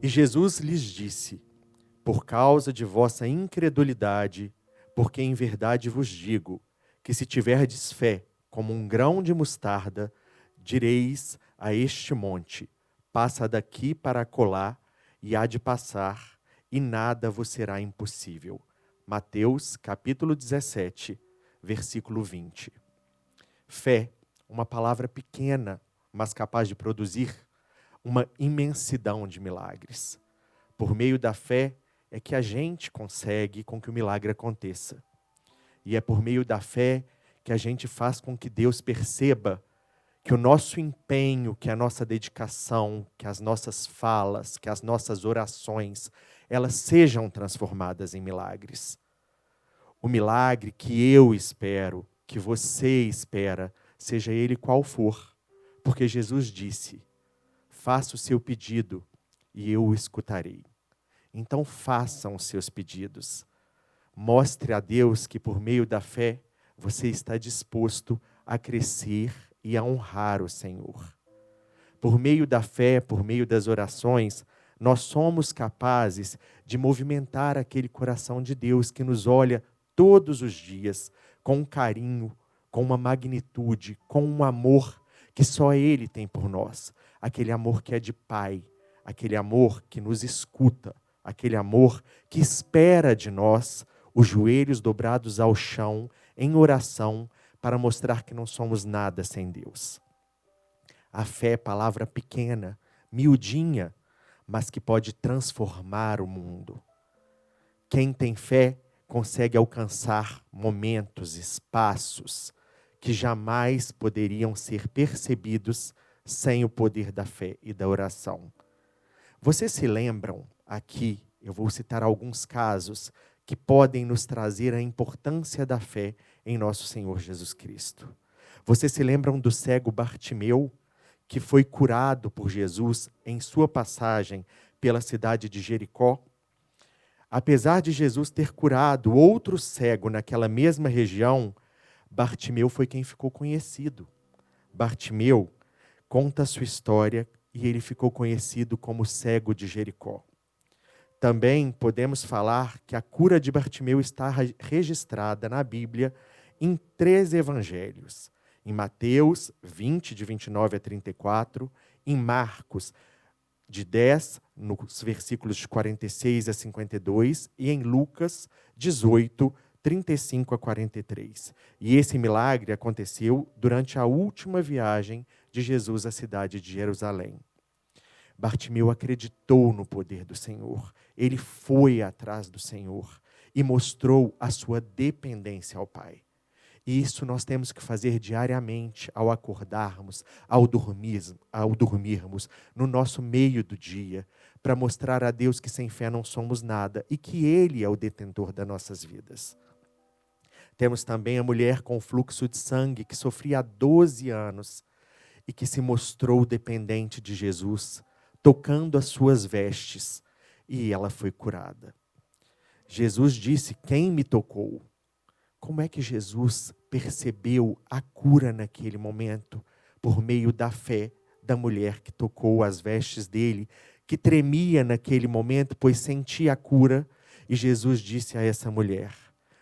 E Jesus lhes disse: por causa de vossa incredulidade, porque em verdade vos digo, que se tiverdes fé como um grão de mostarda, direis a este monte: passa daqui para acolá, e há de passar, e nada vos será impossível. Mateus, capítulo 17, versículo 20. Fé, uma palavra pequena, mas capaz de produzir uma imensidão de milagres. Por meio da fé é que a gente consegue com que o milagre aconteça. E é por meio da fé que a gente faz com que Deus perceba que o nosso empenho, que a nossa dedicação, que as nossas falas, que as nossas orações, elas sejam transformadas em milagres. O milagre que eu espero, que você espera, seja ele qual for, porque Jesus disse: faça o seu pedido e eu o escutarei. Então façam os seus pedidos. Mostre a Deus que por meio da fé você está disposto a crescer e a honrar o Senhor. Por meio da fé, por meio das orações, nós somos capazes de movimentar aquele coração de Deus que nos olha todos os dias com um carinho, com uma magnitude, com um amor que só Ele tem por nós. Aquele amor que é de Pai, aquele amor que nos escuta, aquele amor que espera de nós os joelhos dobrados ao chão em oração para mostrar que não somos nada sem Deus. A fé é palavra pequena, miudinha, mas que pode transformar o mundo. Quem tem fé consegue alcançar momentos, espaços que jamais poderiam ser percebidos sem o poder da fé e da oração. Vocês se lembram aqui, eu vou citar alguns casos que podem nos trazer a importância da fé em nosso Senhor Jesus Cristo. Vocês se lembram do cego Bartimeu, que foi curado por Jesus em sua passagem pela cidade de Jericó? Apesar de Jesus ter curado outro cego naquela mesma região, Bartimeu foi quem ficou conhecido. Bartimeu conta a sua história e ele ficou conhecido como cego de Jericó. Também podemos falar que a cura de Bartimeu está registrada na Bíblia em 3 evangelhos. Em Mateus 20, de 29 a 34, em Marcos, de 10, nos versículos de 46 a 52, e em Lucas 18, 35 a 43. E esse milagre aconteceu durante a última viagem de Jesus à cidade de Jerusalém. Bartimeu acreditou no poder do Senhor. Ele foi atrás do Senhor e mostrou a sua dependência ao Pai. E isso nós temos que fazer diariamente ao acordarmos, ao dormirmos, no nosso meio do dia, para mostrar a Deus que sem fé não somos nada e que Ele é o detentor das nossas vidas. Temos também a mulher com fluxo de sangue que sofria há 12 anos e que se mostrou dependente de Jesus, tocando as suas vestes, e ela foi curada. Jesus disse: quem me tocou? Como é que Jesus percebeu a cura naquele momento? Por meio da fé da mulher que tocou as vestes dele, que tremia naquele momento, pois sentia a cura. E Jesus disse a essa mulher: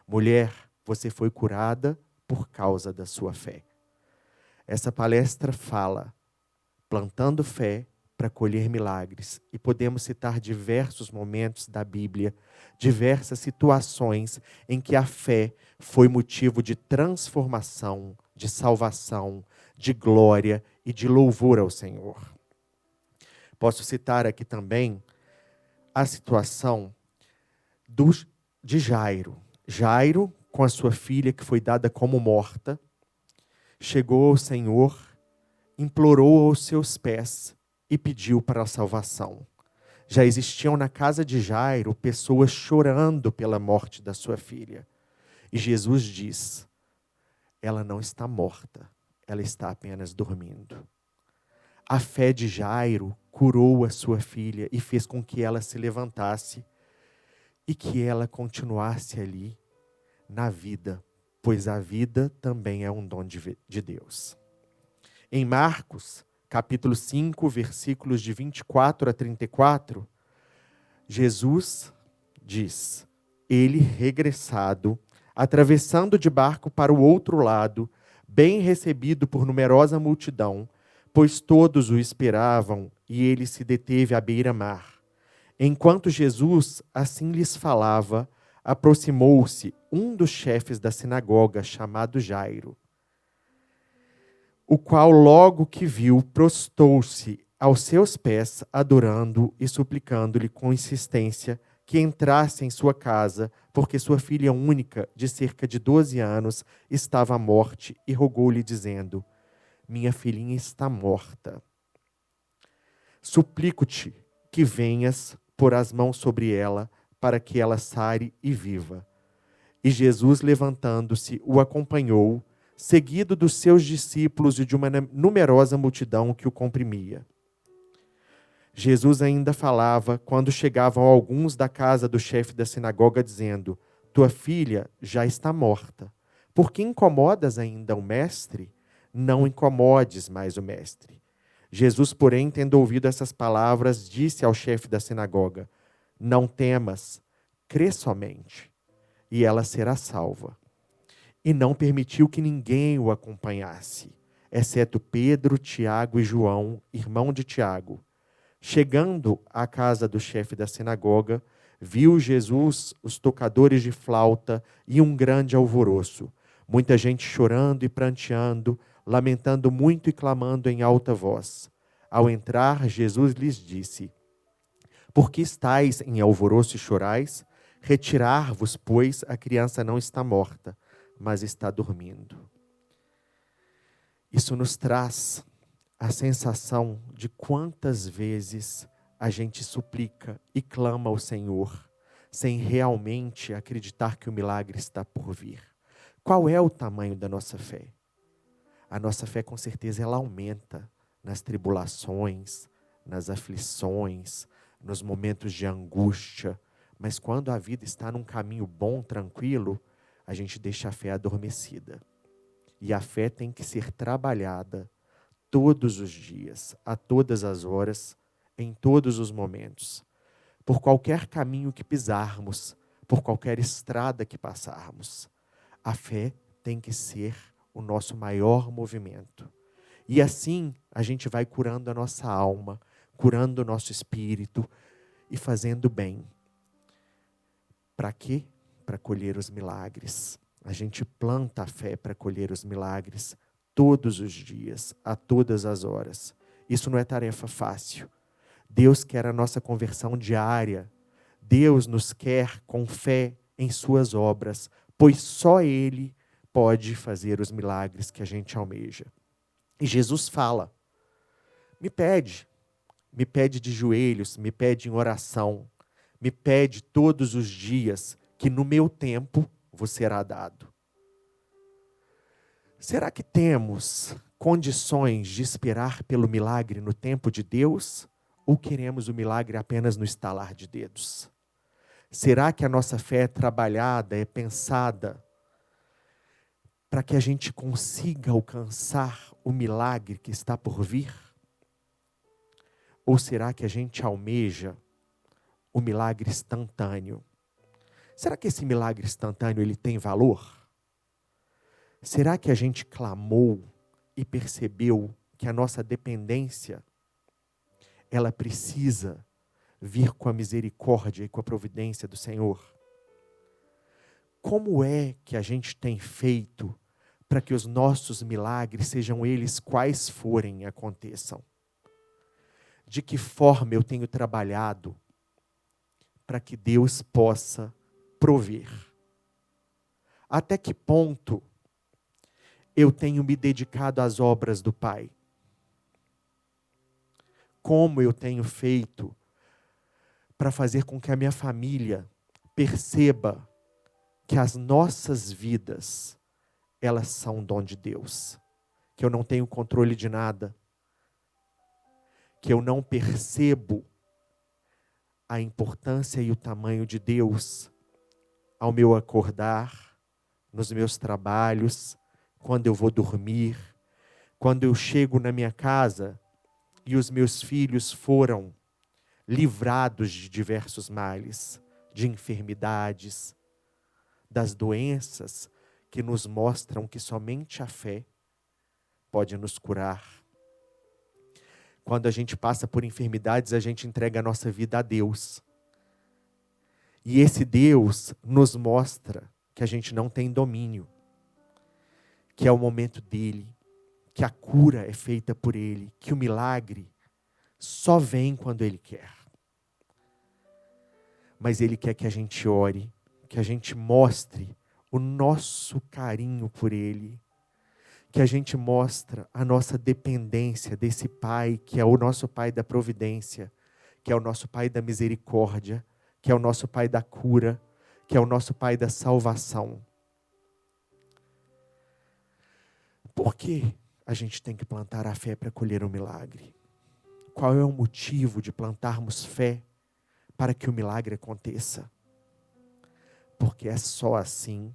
mulher, você foi curada por causa da sua fé. Essa palestra fala, plantando fé para colher milagres. E podemos citar diversos momentos da Bíblia, diversas situações em que a fé foi motivo de transformação, de salvação, de glória e de louvor ao Senhor. Posso citar aqui também a situação de Jairo. Jairo, com a sua filha que foi dada como morta, chegou ao Senhor, implorou aos seus pés e pediu para a salvação. Já existiam na casa de Jairo pessoas chorando pela morte da sua filha. E Jesus diz: ela não está morta, ela está apenas dormindo. A fé de Jairo curou a sua filha e fez com que ela se levantasse e que ela continuasse ali na vida, pois a vida também é um dom de Deus. Em Marcos, capítulo 5, versículos de 24 a 34, Jesus diz: ele regressado, atravessando de barco para o outro lado, bem recebido por numerosa multidão, pois todos o esperavam, e ele se deteve à beira-mar. Enquanto Jesus assim lhes falava, aproximou-se um dos chefes da sinagoga, chamado Jairo, o qual logo que viu, prostou-se aos seus pés, adorando e suplicando-lhe com insistência que entrasse em sua casa, porque sua filha única, de cerca de 12 anos, estava à morte, e rogou-lhe, dizendo: minha filhinha está morta. Suplico-te que venhas pôr as mãos sobre ela, para que ela sare e viva. E Jesus, levantando-se, o acompanhou, seguido dos seus discípulos e de uma numerosa multidão que o comprimia. Jesus ainda falava quando chegavam alguns da casa do chefe da sinagoga, dizendo: tua filha já está morta. Por que incomodas ainda o mestre? Não incomodes mais o mestre. Jesus, porém, tendo ouvido essas palavras, disse ao chefe da sinagoga: não temas, crê somente, e ela será salva. E não permitiu que ninguém o acompanhasse, exceto Pedro, Tiago e João, irmão de Tiago. Chegando à casa do chefe da sinagoga, viu Jesus os tocadores de flauta e um grande alvoroço, muita gente chorando e pranteando, lamentando muito e clamando em alta voz. Ao entrar, Jesus lhes disse: por que estáis em alvoroço e chorais? Retirar-vos, pois a criança não está morta, mas está dormindo. Isso nos traz a sensação de quantas vezes a gente suplica e clama ao Senhor, sem realmente acreditar que o milagre está por vir. Qual é o tamanho da nossa fé? A nossa fé, com certeza, ela aumenta nas tribulações, nas aflições, nos momentos de angústia, mas quando a vida está num caminho bom, tranquilo, a gente deixa a fé adormecida. E a fé tem que ser trabalhada todos os dias, a todas as horas, em todos os momentos. Por qualquer caminho que pisarmos, por qualquer estrada que passarmos, a fé tem que ser o nosso maior movimento. E assim a gente vai curando a nossa alma, curando o nosso espírito e fazendo bem. Para quê? Para colher os milagres. A gente planta a fé para colher os milagres todos os dias, a todas as horas. Isso não é tarefa fácil. Deus quer a nossa conversão diária. Deus nos quer com fé em suas obras, pois só Ele pode fazer os milagres que a gente almeja. E Jesus fala: me pede de joelhos, me pede em oração, me pede todos os dias, que no meu tempo vos será dado. Será que temos condições de esperar pelo milagre no tempo de Deus? Ou queremos o milagre apenas no estalar de dedos? Será que a nossa fé é trabalhada, é pensada para que a gente consiga alcançar o milagre que está por vir? Ou será que a gente almeja o milagre instantâneo? Será que esse milagre instantâneo ele tem valor? Será que a gente clamou e percebeu que a nossa dependência, ela precisa vir com a misericórdia e com a providência do Senhor? Como é que a gente tem feito para que os nossos milagres, sejam eles quais forem, aconteçam? De que forma eu tenho trabalhado para que Deus possa prover? Até que ponto eu tenho me dedicado às obras do Pai? Como eu tenho feito para fazer com que a minha família perceba que as nossas vidas, elas são um dom de Deus, que eu não tenho controle de nada, que eu não percebo a importância e o tamanho de Deus ao meu acordar, nos meus trabalhos, quando eu vou dormir, quando eu chego na minha casa e os meus filhos foram livrados de diversos males, de enfermidades, das doenças que nos mostram que somente a fé pode nos curar. Quando a gente passa por enfermidades, a gente entrega a nossa vida a Deus. E esse Deus nos mostra que a gente não tem domínio, que é o momento dele, que a cura é feita por ele, que o milagre só vem quando ele quer. Mas ele quer que a gente ore, que a gente mostre o nosso carinho por ele, que a gente mostre a nossa dependência desse Pai, que é o nosso Pai da providência, que é o nosso Pai da misericórdia, que é o nosso Pai da cura, que é o nosso Pai da salvação. Por que a gente tem que plantar a fé para colher o milagre? Qual é o motivo de plantarmos fé para que o milagre aconteça? Porque é só assim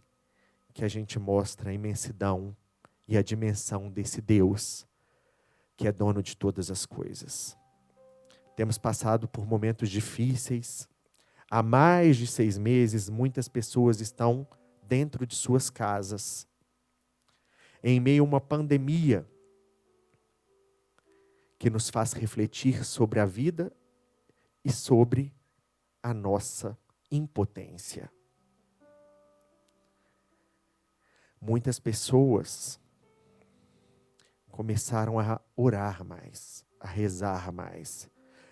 que a gente mostra a imensidão e a dimensão desse Deus que é dono de todas as coisas. Temos passado por momentos difíceis. Há mais de 6 meses, muitas pessoas estão dentro de suas casas, em meio a uma pandemia que nos faz refletir sobre a vida e sobre a nossa impotência. Muitas pessoas começaram a orar mais, a rezar mais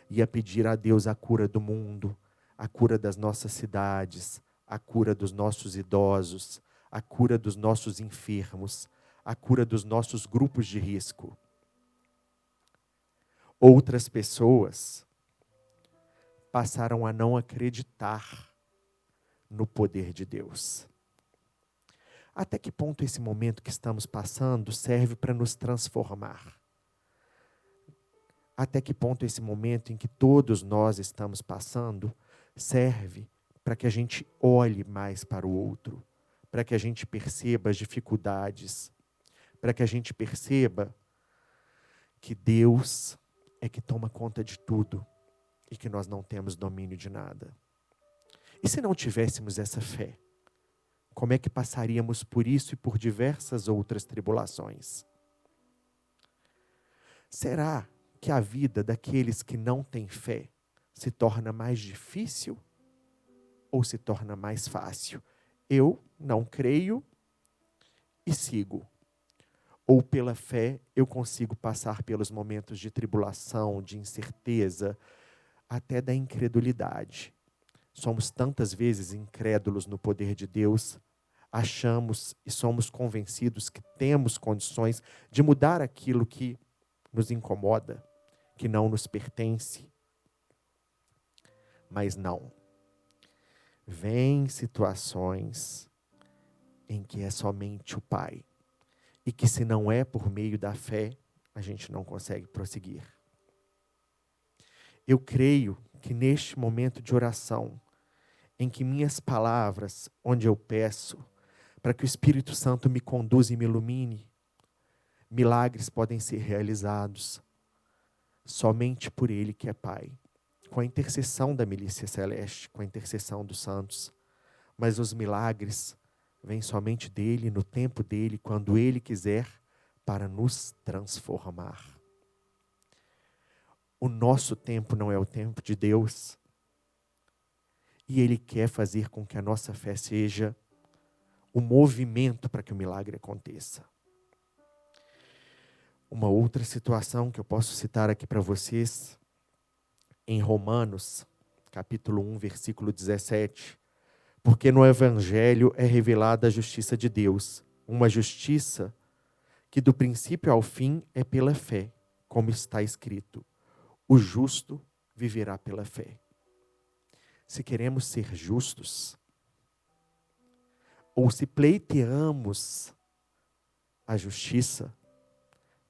e a pedir a Deus a cura do mundo, a cura das nossas cidades, a cura dos nossos idosos, a cura dos nossos enfermos, a cura dos nossos grupos de risco. Outras pessoas passaram a não acreditar no poder de Deus. Até que ponto esse momento que estamos passando serve para nos transformar? Até que ponto esse momento em que todos nós estamos passando serve para que a gente olhe mais para o outro, para que a gente perceba as dificuldades, para que a gente perceba que Deus é que toma conta de tudo e que nós não temos domínio de nada. E se não tivéssemos essa fé, como é que passaríamos por isso e por diversas outras tribulações? Será que a vida daqueles que não têm fé se torna mais difícil ou se torna mais fácil? Eu não creio e sigo. Ou pela fé eu consigo passar pelos momentos de tribulação, de incerteza, até da incredulidade. Somos tantas vezes incrédulos no poder de Deus, achamos e somos convencidos que temos condições de mudar aquilo que nos incomoda, que não nos pertence. Mas não. Vêm situações em que é somente o Pai, e que se não é por meio da fé, a gente não consegue prosseguir. Eu creio que neste momento de oração, em que minhas palavras, onde eu peço, para que o Espírito Santo me conduza e me ilumine, milagres podem ser realizados somente por Ele que é Pai, com a intercessão da milícia celeste, com a intercessão dos santos. Mas os milagres vêm somente dEle, no tempo dEle, quando Ele quiser, para nos transformar. O nosso tempo não é o tempo de Deus. E Ele quer fazer com que a nossa fé seja o movimento para que o milagre aconteça. Uma outra situação que eu posso citar aqui para vocês, em Romanos, capítulo 1, versículo 17. Porque no Evangelho é revelada a justiça de Deus, uma justiça que do princípio ao fim é pela fé, como está escrito: o justo viverá pela fé. Se queremos ser justos, ou se pleiteamos a justiça,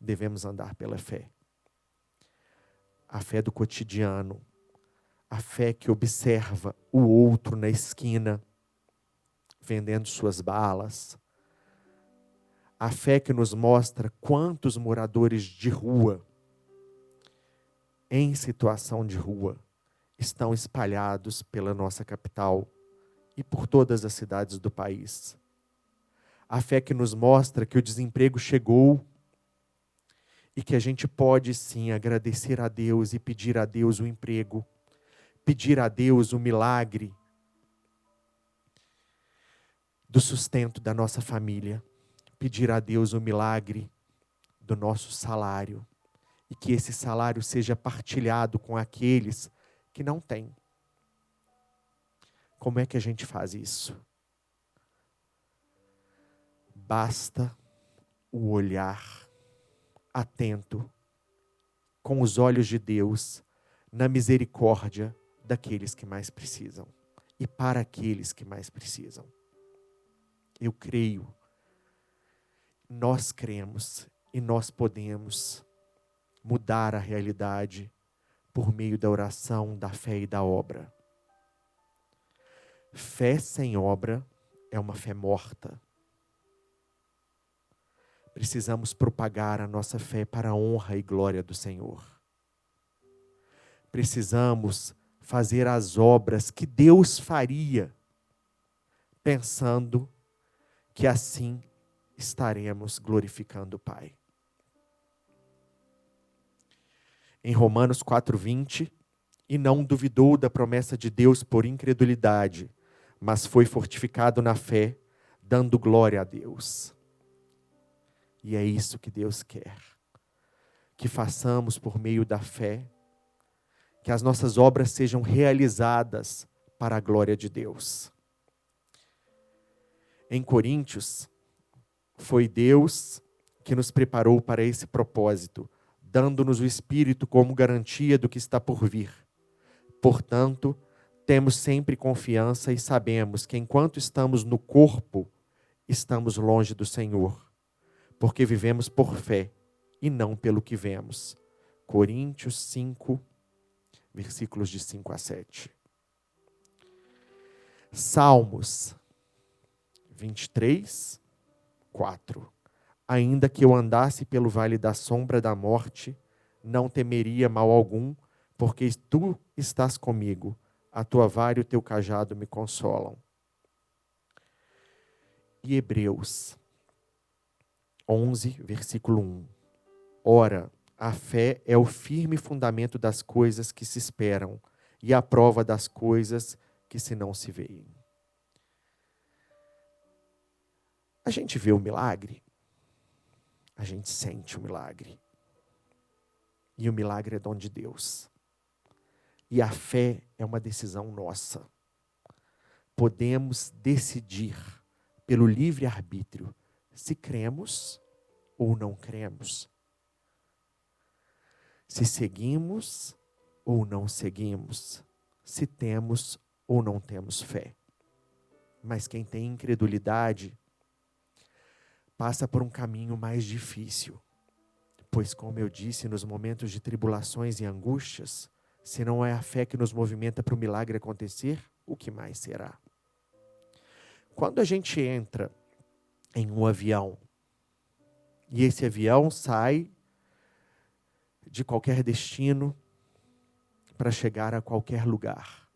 devemos andar pela fé. A fé do cotidiano, a fé que observa o outro na esquina, vendendo suas balas. A fé que nos mostra quantos moradores de rua, em situação de rua, estão espalhados pela nossa capital e por todas as cidades do país. A fé que nos mostra que o desemprego chegou e que a gente pode sim agradecer a Deus e pedir a Deus o emprego, pedir a Deus o milagre do sustento da nossa família, pedir a Deus o milagre do nosso salário e que esse salário seja partilhado com aqueles que não têm. Como é que a gente faz isso? Basta o olhar atento, com os olhos de Deus, na misericórdia daqueles que mais precisam e para aqueles que mais precisam. Eu creio, nós cremos e nós podemos mudar a realidade por meio da oração, da fé e da obra. Fé sem obra é uma fé morta. Precisamos propagar a nossa fé para a honra e glória do Senhor. Precisamos fazer as obras que Deus faria, pensando que assim estaremos glorificando o Pai. Em Romanos 4:20, e não duvidou da promessa de Deus por incredulidade, mas foi fortificado na fé, dando glória a Deus. E é isso que Deus quer, que façamos por meio da fé, que as nossas obras sejam realizadas para a glória de Deus. Em Coríntios, foi Deus que nos preparou para esse propósito, dando-nos o Espírito como garantia do que está por vir. Portanto, temos sempre confiança e sabemos que enquanto estamos no corpo, estamos longe do Senhor, porque vivemos por fé e não pelo que vemos. Coríntios 5, versículos de 5 a 7. Salmos 23, 4. Ainda que eu andasse pelo vale da sombra da morte, não temeria mal algum, porque tu estás comigo, a tua vara e o teu cajado me consolam. E Hebreus 11, versículo 1. Ora, a fé é o firme fundamento das coisas que se esperam e a prova das coisas que se não se veem. A gente vê o milagre, a gente sente o milagre. E o milagre é dom de Deus. E a fé é uma decisão nossa. Podemos decidir pelo livre-arbítrio se cremos ou não cremos. Se seguimos ou não seguimos. Se temos ou não temos fé. Mas quem tem incredulidade passa por um caminho mais difícil. Pois, como eu disse, nos momentos de tribulações e angústias, se não é a fé que nos movimenta para o milagre acontecer, o que mais será? Quando a gente entra em um avião, e esse avião sai de qualquer destino para chegar a qualquer lugar,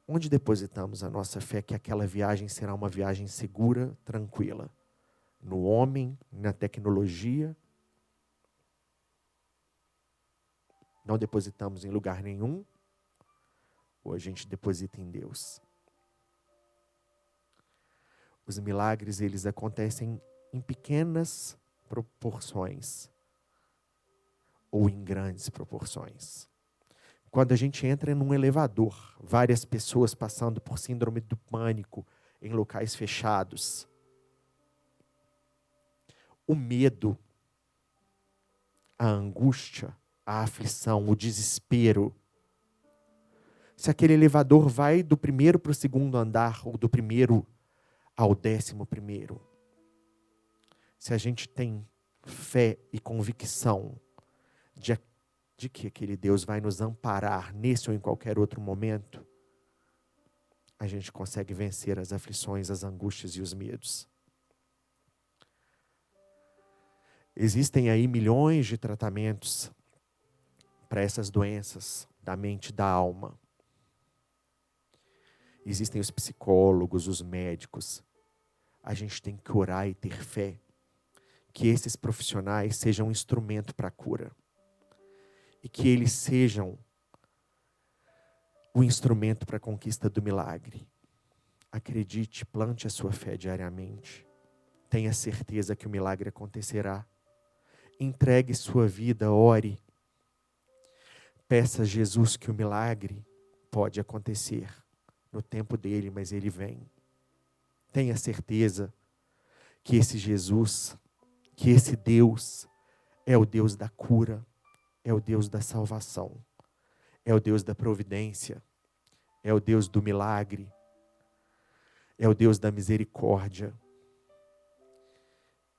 onde depositamos a nossa fé que aquela viagem será uma viagem segura, tranquila? No homem, na tecnologia? Não depositamos em lugar nenhum? Ou a gente deposita em Deus? Os milagres, eles acontecem em pequenas proporções ou em grandes proporções. Quando a gente entra num elevador, várias pessoas passando por síndrome do pânico em locais fechados, o medo, a angústia, a aflição, o desespero. Se aquele elevador vai do primeiro para o segundo andar, ou do primeiro ao 11º, se a gente tem fé e convicção de que aquele Deus vai nos amparar nesse ou em qualquer outro momento, a gente consegue vencer as aflições, as angústias e os medos. Existem aí milhões de tratamentos para essas doenças, da mente, da alma. Existem os psicólogos, os médicos. A gente tem que orar e ter fé que esses profissionais sejam um instrumento para a cura. E que eles sejam o instrumento para a conquista do milagre. Acredite, plante a sua fé diariamente. Tenha certeza que o milagre acontecerá. Entregue sua vida, ore. Peça a Jesus que o milagre pode acontecer no tempo dele, mas ele vem. Tenha certeza que esse Jesus, que esse Deus é o Deus da cura, é o Deus da salvação, é o Deus da providência, é o Deus do milagre, é o Deus da misericórdia.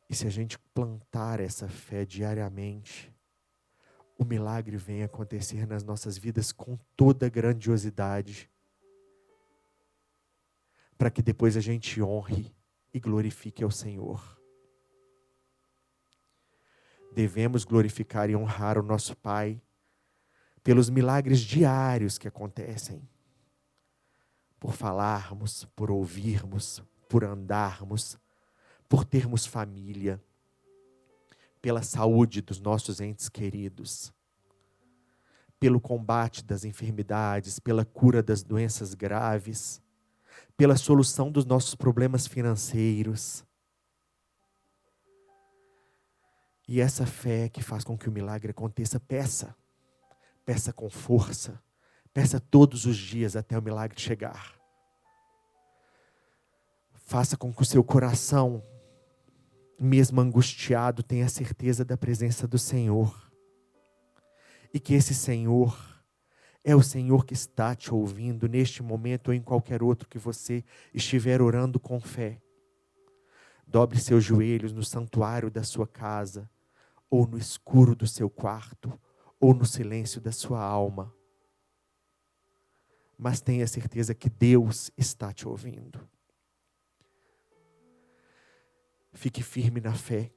E se a gente plantar essa fé diariamente, o milagre vem acontecer nas nossas vidas com toda grandiosidade, para que depois a gente honre e glorifique ao Senhor. Devemos glorificar e honrar o nosso Pai pelos milagres diários que acontecem. Por falarmos, por ouvirmos, por andarmos, por termos família, pela saúde dos nossos entes queridos, pelo combate das enfermidades, pela cura das doenças graves, pela solução dos nossos problemas financeiros. E essa fé que faz com que o milagre aconteça, peça com força, peça todos os dias até o milagre chegar. Faça com que o seu coração, mesmo angustiado, tenha certeza da presença do Senhor. E que esse Senhor é o Senhor que está te ouvindo neste momento ou em qualquer outro que você estiver orando com fé. Dobre seus joelhos no santuário da sua casa, ou no escuro do seu quarto, ou no silêncio da sua alma. Mas tenha certeza que Deus está te ouvindo. Fique firme na fé.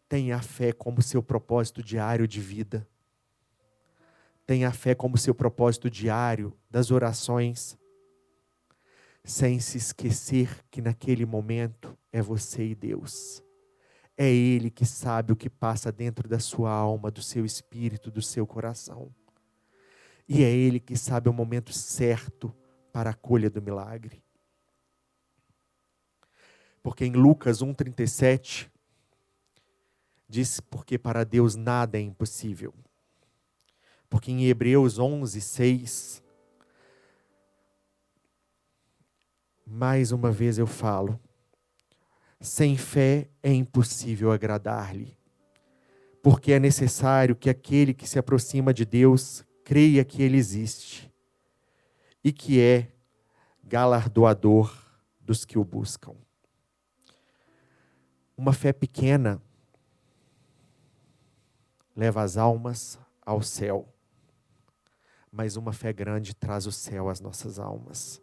Tenha a fé como seu propósito diário de vida. Tenha a fé como seu propósito diário das orações, sem se esquecer que naquele momento é você e Deus. É Ele que sabe o que passa dentro da sua alma, do seu espírito, do seu coração. E é Ele que sabe o momento certo para a colha do milagre. Porque em Lucas 1,37, diz, porque para Deus nada é impossível. Porque em Hebreus 11:6, mais uma vez eu falo, sem fé é impossível agradar-lhe, porque é necessário que aquele que se aproxima de Deus creia que Ele existe e que é galardoador dos que o buscam. Uma fé pequena leva as almas ao céu, mas uma fé grande traz o céu às nossas almas.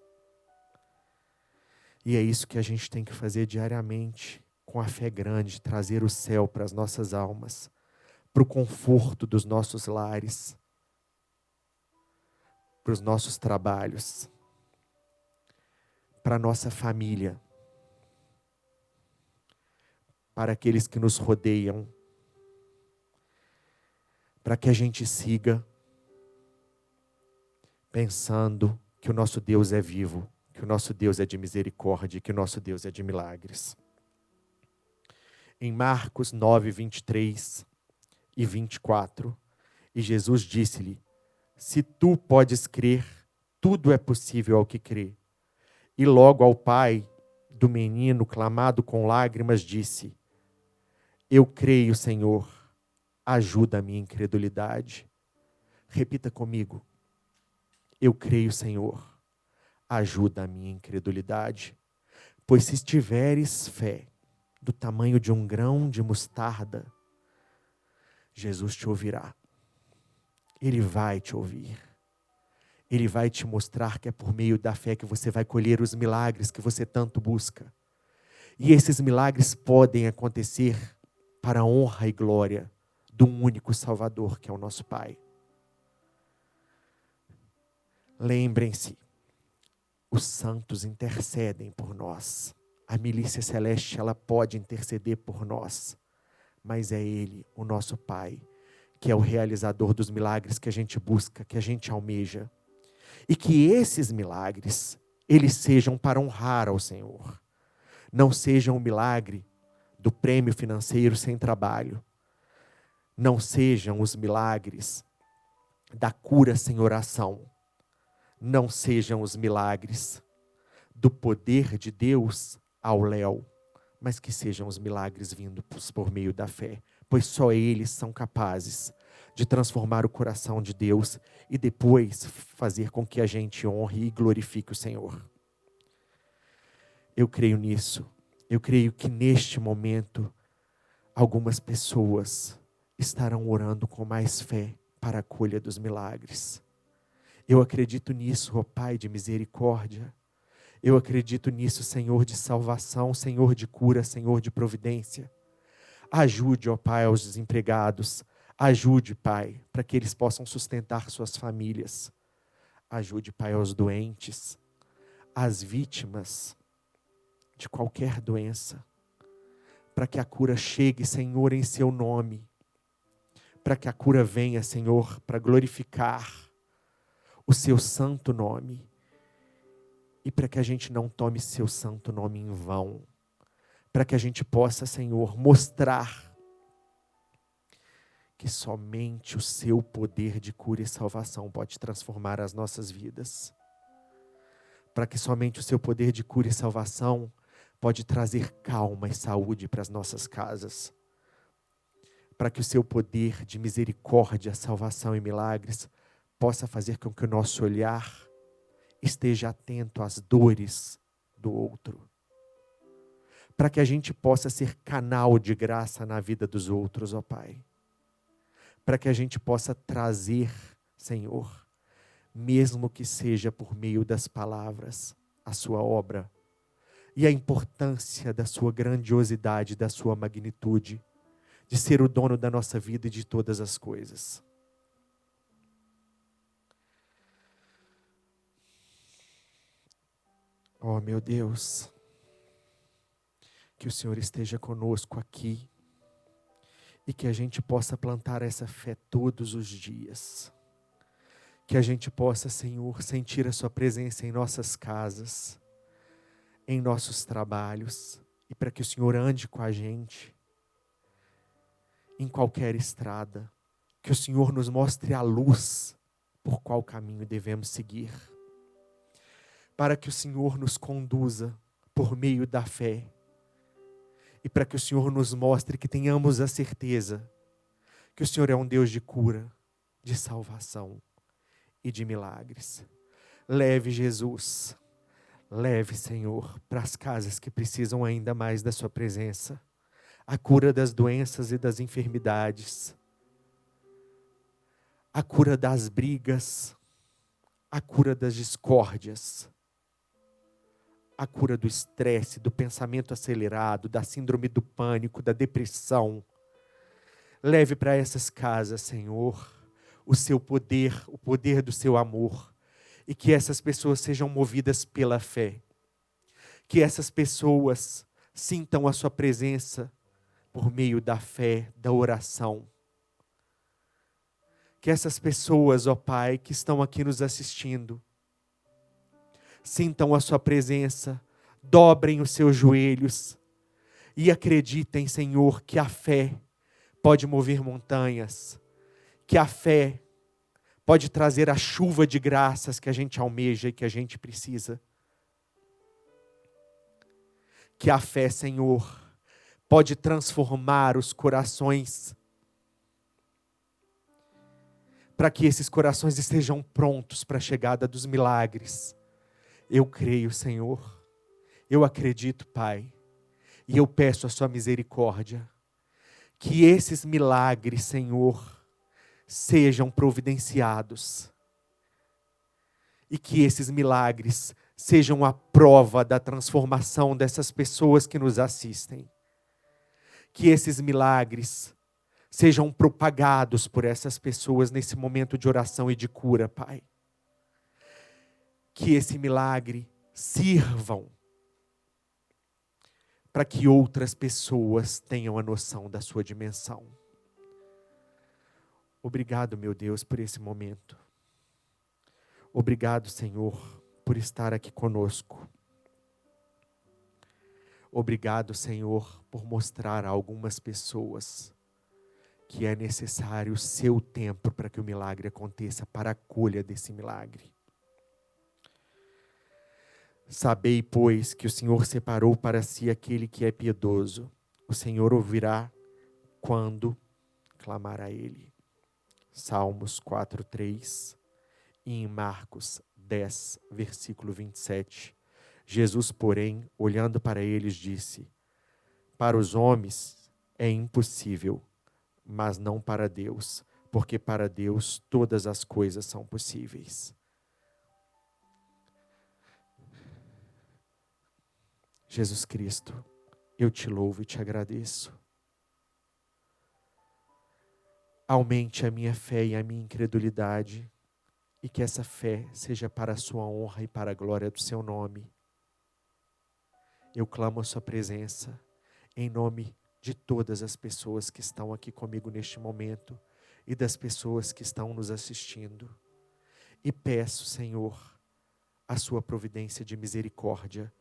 E é isso que a gente tem que fazer diariamente, com a fé grande, trazer o céu para as nossas almas, para o conforto dos nossos lares, para os nossos trabalhos, para a nossa família, para aqueles que nos rodeiam, para que a gente siga pensando que o nosso Deus é vivo, que o nosso Deus é de misericórdia, que o nosso Deus é de milagres. Em Marcos 9:23 e 24, e Jesus disse-lhe, se tu podes crer, tudo é possível ao que crê. E logo ao pai do menino, clamado com lágrimas, disse, eu creio, Senhor, ajuda a minha incredulidade. Repita comigo, eu creio, Senhor, ajuda a minha incredulidade. Pois se tiveres fé do tamanho de um grão de mostarda, Jesus te ouvirá. Ele vai te ouvir. Ele vai te mostrar que é por meio da fé que você vai colher os milagres que você tanto busca. E esses milagres podem acontecer para a honra e glória do único Salvador, que é o nosso Pai. Lembrem-se, os santos intercedem por nós. A milícia celeste, ela pode interceder por nós, mas é Ele, o nosso Pai, que é o realizador dos milagres que a gente busca, que a gente almeja. E que esses milagres, eles sejam para honrar ao Senhor. Não sejam o milagre do prêmio financeiro sem trabalho. Não sejam os milagres da cura sem oração. Não sejam os milagres do poder de Deus ao léu, mas que sejam os milagres vindos por meio da fé, pois só eles são capazes de transformar o coração de Deus e depois fazer com que a gente honre e glorifique o Senhor. Eu creio nisso. Eu creio que neste momento algumas pessoas estarão orando com mais fé para a colha dos milagres. Eu acredito nisso, ó Pai de misericórdia. Eu acredito nisso, Senhor de salvação, Senhor de cura, Senhor de providência. Ajude, ó Pai, aos desempregados. Ajude, Pai, para que eles possam sustentar suas famílias. Ajude, Pai, aos doentes, às vítimas de qualquer doença. Para que a cura chegue, Senhor, em seu nome. Para que a cura venha, Senhor, para glorificar o seu santo nome. E para que a gente não tome seu santo nome em vão. Para que a gente possa, Senhor, mostrar que somente o seu poder de cura e salvação pode transformar as nossas vidas. Para que somente o seu poder de cura e salvação pode trazer calma e saúde para as nossas casas. Para que o seu poder de misericórdia, salvação e milagres possa fazer com que o nosso olhar esteja atento às dores do outro. Para que a gente possa ser canal de graça na vida dos outros, ó Pai. Para que a gente possa trazer, Senhor, mesmo que seja por meio das palavras, a sua obra e a importância da sua grandiosidade, da sua magnitude, de ser o dono da nossa vida e de todas as coisas. Oh, meu Deus, que o Senhor esteja conosco aqui e que a gente possa plantar essa fé todos os dias. Que a gente possa, Senhor, sentir a sua presença em nossas casas, em nossos trabalhos, e para que o Senhor ande com a gente em qualquer estrada, que o Senhor nos mostre a luz por qual caminho devemos seguir, para que o Senhor nos conduza por meio da fé, e para que o Senhor nos mostre que tenhamos a certeza que o Senhor é um Deus de cura, de salvação e de milagres. Leve, Jesus, leve, Senhor, para as casas que precisam ainda mais da sua presença, a cura das doenças e das enfermidades, a cura das brigas, a cura das discórdias, a cura do estresse, do pensamento acelerado, da síndrome do pânico, da depressão. Leve para essas casas, Senhor, o seu poder, o poder do seu amor, e que essas pessoas sejam movidas pela fé. Que essas pessoas sintam a sua presença por meio da fé, da oração. Que essas pessoas, ó Pai, que estão aqui nos assistindo, sintam a sua presença, dobrem os seus joelhos e acreditem, Senhor, que a fé pode mover montanhas, que a fé pode trazer a chuva de graças que a gente almeja e que a gente precisa. Que a fé, Senhor, pode transformar os corações, para que esses corações estejam prontos para a chegada dos milagres. Eu creio, Senhor, eu acredito, Pai, e eu peço a sua misericórdia, que esses milagres, Senhor, sejam providenciados, e que esses milagres sejam a prova da transformação dessas pessoas que nos assistem. Que esses milagres sejam propagados por essas pessoas nesse momento de oração e de cura, Pai. Que esse milagre sirvam para que outras pessoas tenham a noção da sua dimensão. Obrigado, meu Deus, por esse momento. Obrigado, Senhor, por estar aqui conosco. Obrigado, Senhor, por mostrar a algumas pessoas que é necessário o seu tempo para que o milagre aconteça, para a colha desse milagre. Sabei, pois, que o Senhor separou para si aquele que é piedoso. O Senhor ouvirá quando clamar a Ele. Salmos 4:3 e em Marcos 10, versículo 27. Jesus, porém, olhando para eles, disse: para os homens é impossível, mas não para Deus, porque para Deus todas as coisas são possíveis. Jesus Cristo, eu te louvo e te agradeço. Aumente a minha fé e a minha incredulidade, e que essa fé seja para a sua honra e para a glória do seu nome. Eu clamo a sua presença, em nome de todas as pessoas que estão aqui comigo neste momento, e das pessoas que estão nos assistindo. E peço, Senhor, a sua providência de misericórdia,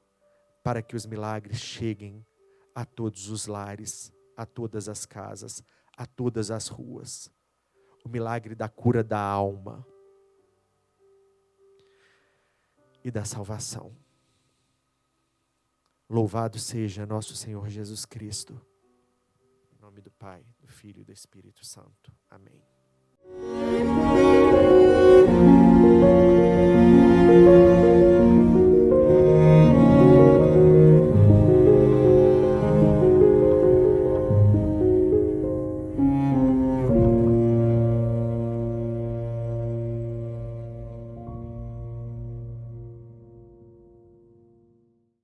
para que os milagres cheguem a todos os lares, a todas as casas, a todas as ruas. O milagre da cura da alma e da salvação. Louvado seja nosso Senhor Jesus Cristo. Em nome do Pai, do Filho e do Espírito Santo. Amém.